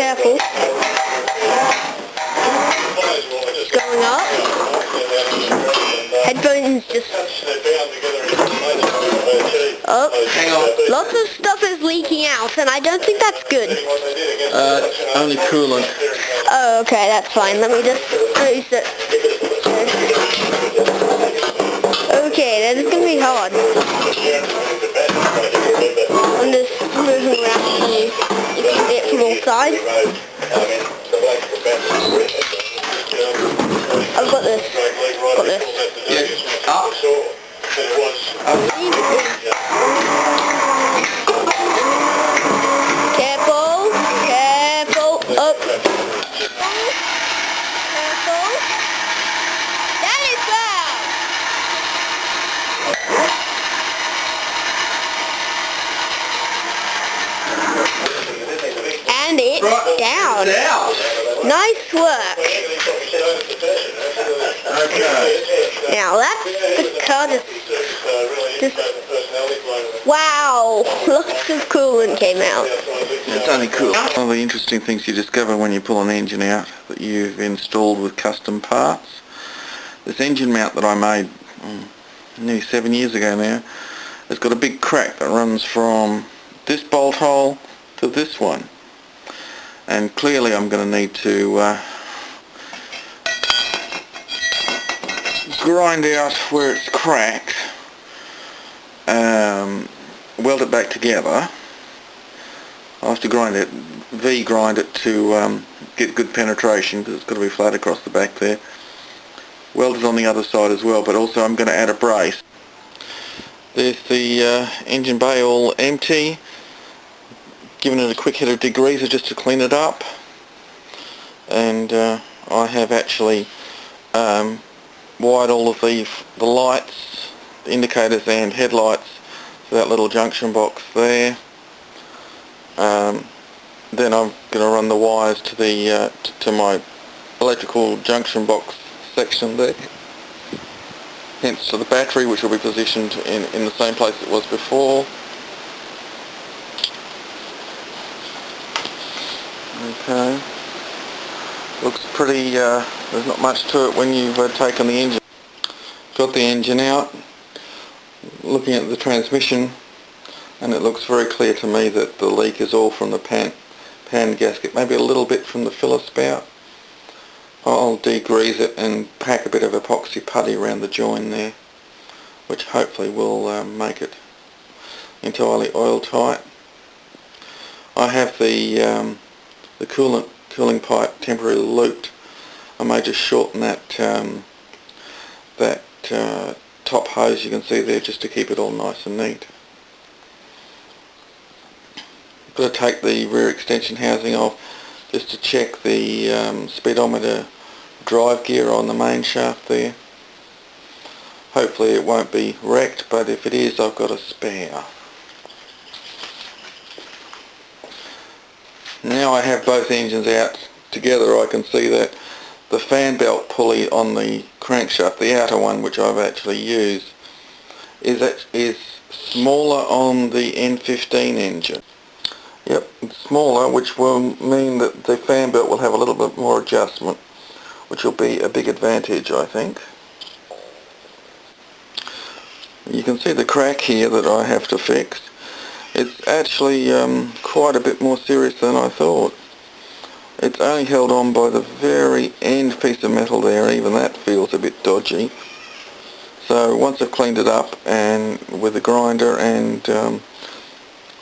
careful. It's going up. Headphones just... Oh, hang on. Lots of stuff is leaking out, and I don't think that's good. Only coolant. Oh, okay, that's fine. Let me just use it. Okay, that is going to be hard. I'm just moving around so you can see it from all sides. I've got this. Got this. Yeah, up. Careful, careful, up. Careful. That is bad. And it's down. Nice work. Okay. Now that's the car just wow, lots of coolant came out. It's only cool. One of the interesting things you discover when you pull an engine out that you've installed with custom parts. This engine mount that I made nearly 7 years ago now has got a big crack that runs from this bolt hole to this one. And clearly I'm going to need to grind out where it's cracked, weld it back together. I'll have to grind it to get good penetration, because it's got to be flat across the back there. Weld it on the other side as well, but also I'm going to add a brace. There's the engine bay all empty. Giving it a quick hit of degreaser just to clean it up, and I have actually wired all of the lights, the indicators and headlights to that little junction box there. Then I'm going to run the wires to the to my electrical junction box section there, hence to the battery, which will be positioned in the same place it was before. Okay, looks pretty, there's not much to it when you've taken the engine. Got the engine out, looking at the transmission, and it looks very clear to me that the leak is all from the pan gasket, maybe a little bit from the filler spout. I'll degrease it and pack a bit of epoxy putty around the join there, which hopefully will make it entirely oil tight. I have the cooling pipe temporarily looped. I may just shorten that top hose you can see there, just to keep it all nice and neat. Got to take the rear extension housing off just to check the speedometer drive gear on the main shaft there. Hopefully it won't be wrecked, but if it is, I've got a spare. Now I have both engines out together, I can see that the fan belt pulley on the crankshaft, the outer one which I've actually used, is smaller on the N15 engine. Yep, it's smaller, which will mean that the fan belt will have a little bit more adjustment, which will be a big advantage, I think. You can see the crack here that I have to fix. It's actually quite a bit more serious than I thought. It's only held on by the very end piece of metal there, and even that feels a bit dodgy. So once I've cleaned it up and with a grinder, and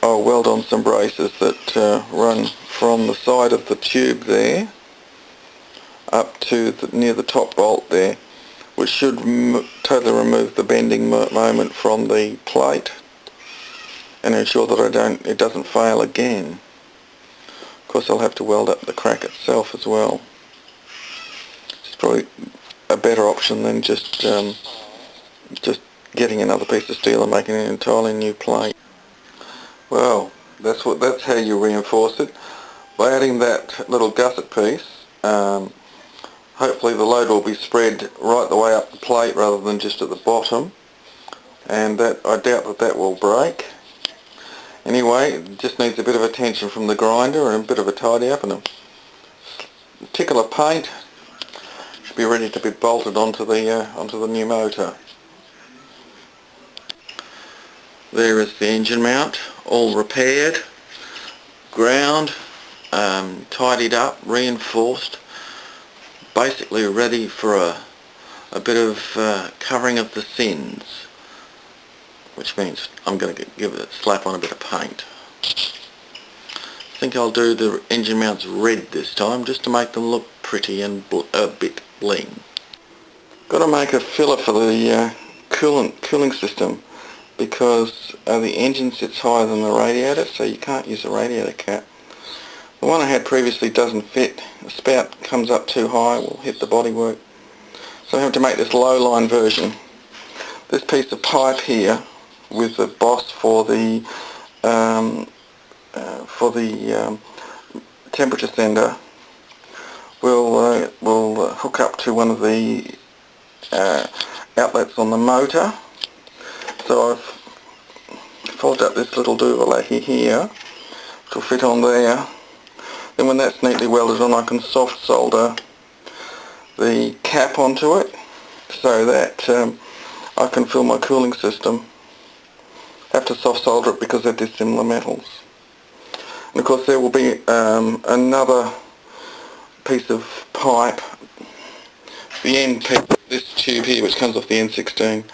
I'll weld on some braces that run from the side of the tube there up to near the top bolt there, which should totally remove the bending moment from the plate and ensure that it doesn't fail again. Of course, I'll have to weld up the crack itself as well. It's probably a better option than just getting another piece of steel and making an entirely new plate. Well, that's how you reinforce it, by adding that little gusset piece. Hopefully the load will be spread right the way up the plate rather than just at the bottom, and that I doubt that will break. Anyway, it just needs a bit of attention from the grinder and a bit of a tidy up, and a tickle of paint. Should be ready to be bolted onto the new motor. There is the engine mount, all repaired, ground, tidied up, reinforced, basically ready for a bit of covering of the sins, which means I'm going to give it a slap on a bit of paint. I think I'll do the engine mounts red this time, just to make them look pretty and a bit bling. Got to make a filler for the cooling system, because the engine sits higher than the radiator, so you can't use a radiator cap. The one I had previously doesn't fit. The spout comes up too high, will hit the bodywork. So I have to make this low-line version. This piece of pipe here with the boss for the temperature sender will hook up to one of the outlets on the motor. So I've folded up this little doohickey here, which will fit on there. Then when that's neatly welded on, I can soft solder the cap onto it, so that I can fill my cooling system. Have to soft solder it because they're dissimilar metals. And of course there will be another piece of pipe, the end piece, this tube here which comes off the N16,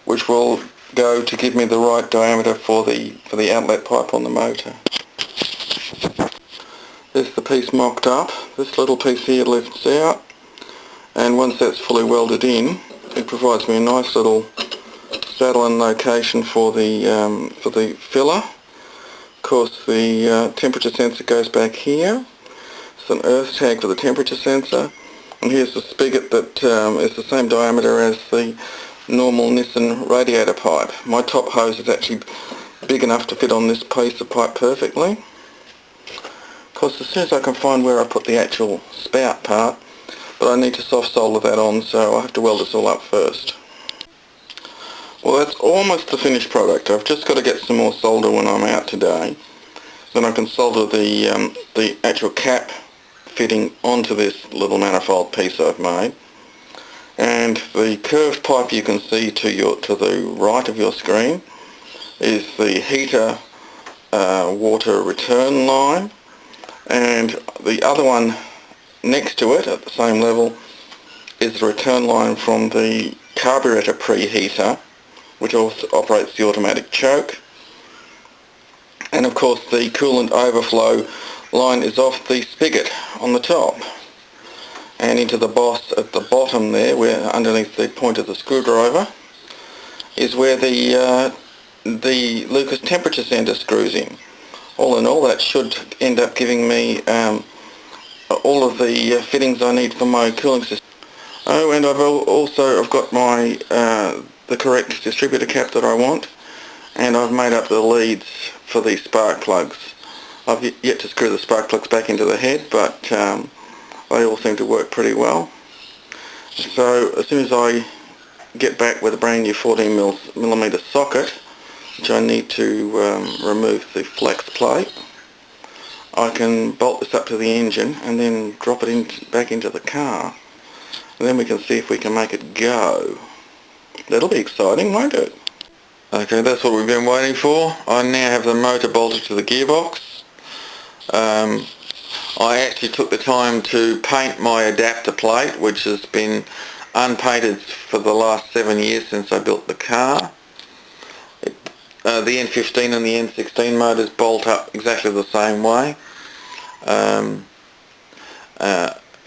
which will go to give me the right diameter for the outlet pipe on the motor. There's the piece mocked up. This little piece here lifts out, and once that's fully welded in, it provides me a nice little saddle and location for the filler. Of course, the temperature sensor goes back here. It's an earth tag for the temperature sensor, and here's the spigot that is the same diameter as the normal Nissan radiator pipe. My top hose is actually big enough to fit on this piece of pipe perfectly. Of course, as soon as I can find where I put the actual spout part, but I need to soft solder that on, so I have to weld this all up first. Well, that's almost the finished product. I've just got to get some more solder when I'm out today. Then I can solder the actual cap fitting onto this little manifold piece I've made. And the curved pipe you can see to the right of your screen is the heater water return line, and the other one next to it at the same level is the return line from the carburetor preheater, which also operates the automatic choke. And of course the coolant overflow line is off the spigot on the top and into the boss at the bottom there, where underneath the point of the screwdriver is where the Lucas temperature sensor screws in. All in all, that should end up giving me all of the fittings I need for my cooling system. Oh, and I've got my the correct distributor cap that I want, and I've made up the leads for the spark plugs. I've yet to screw the spark plugs back into the head, but they all seem to work pretty well. So as soon as I get back with a brand new 14mm socket, which I need to remove the flex plate, I can bolt this up to the engine and then drop it back into the car. And then we can see if we can make it go. That'll be exciting, won't it? Okay, that's what we've been waiting for. I now have the motor bolted to the gearbox. I actually took the time to paint my adapter plate, which has been unpainted for the last 7 years since I built the car. The N15 and the N16 motors bolt up exactly the same way. I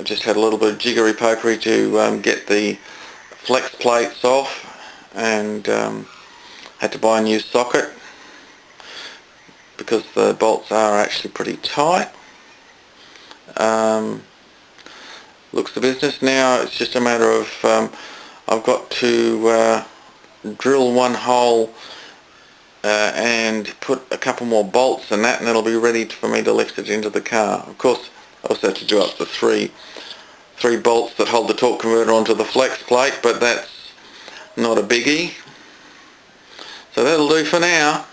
just had a little bit of jiggery pokery to get the flex plates off, and had to buy a new socket because the bolts are actually pretty tight. Looks the business now. It's just a matter of I've got to drill one hole and put a couple more bolts in that, and it'll be ready for me to lift it into the car. Of course, I also have to do up the three bolts that hold the torque converter onto the flex plate, but that's not a biggie. So that'll do for now.